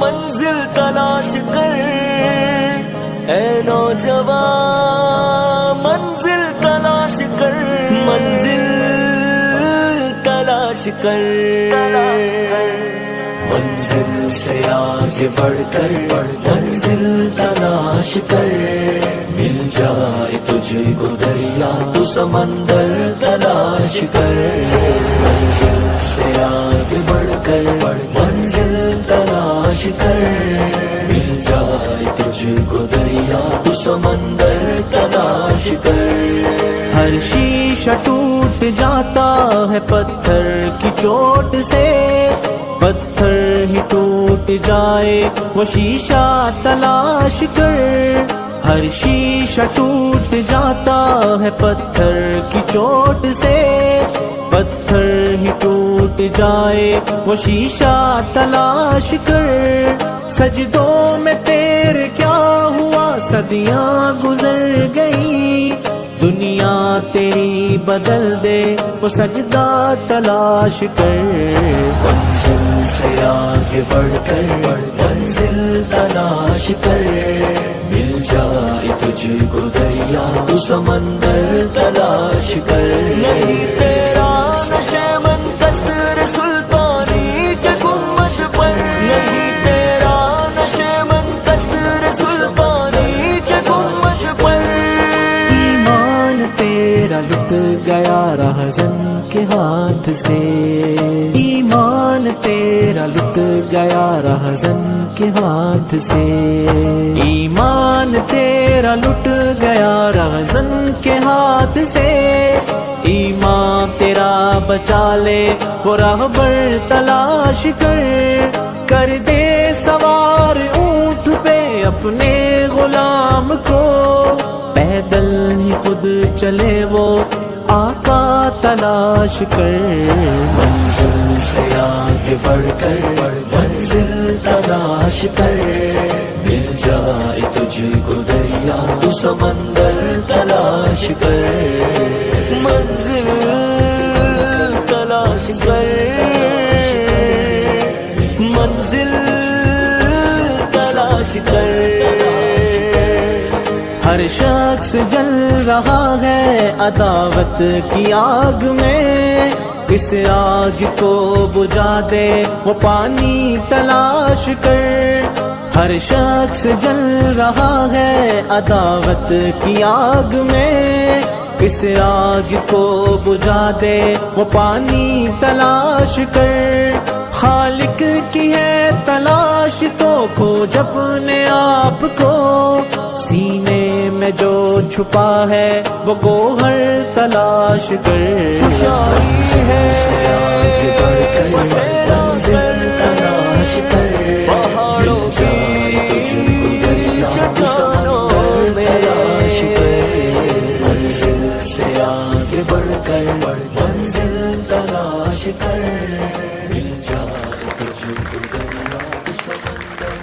منزل تلاش کر، اے نوجوان منزل تلاش کر، منزل تلاش کر، منزل سے آگے بڑھ کر منزل تلاش کر، مل جائے تجھے کو دریا تو سمندر تلاش کر، منزل سے آگے بڑھ کر منزل تلاش کر، مل جائے تجھے کو دریا تو سمندر تلاش کر، ہر شیشہ ٹوٹ جاتا ہے پتھر کی چوٹ سے، پتھر ہی ٹوٹ جائے وہ شیشہ تلاش کر، ہر شیشہ ٹوٹ جاتا ہے پتھر کی چوٹ سے، پتھر ہی ٹوٹ جائے وہ شیشہ تلاش کر، سجدوں میں تیرے کیا ہوا صدیاں گزر گئی، دنیا تیری بدل دے وہ سجدہ تلاش کر، منزل سے آگے بڑھ کر منزل تلاش کر، مل جائے تجھے کو دریا تو سمندر تلاش کر، نہیں تیرا نشے منتصر سلطانی کے گنبد پر، نہیں تیرا نشے منتصر سلطانی کے گنبد پر، ایمان تیرا لٹ گیا رہزن کے ہاتھ سے، ایمان تیرا لٹ گیا رہزن کے ہاتھ سے، ایمان تیرا لٹ گیا رہزن کے ہاتھ سے، ایمان تیرا بچا لے وہ راہبر تلاش کر، کر دے سوار اونٹ پہ اپنے غلام کو، پیدل ہی خود چلے وہ آقا تلاش کر، منزل سے آگے بڑھ کر منزل تلاش کر، مل جائے تجھے کو دریا تو سمندر تلاش کر، منزل تلاش کر، منزل تلاش کر، ہر شخص جل رہا ہے عداوت کی آگ میں، اس آگ کو بجھا دے وہ پانی تلاش کر، ہر شخص جل رہا ہے عداوت کی آگ میں، اس آگ کو بجھا دے وہ پانی تلاش کر، خالق کی ہے تلاش تو کھوج اپنے آپ کو، سینے میں جو چھپا ہے وہ گوہر تلاش کر، خوشائی ہے منزل تلاش کر، پہاڑوں کی چٹانوں میں تلاش کر، منزل سے آگے بڑھ کر منزل تلاش کر، مل جائے تجھے کو دریا تو سمندر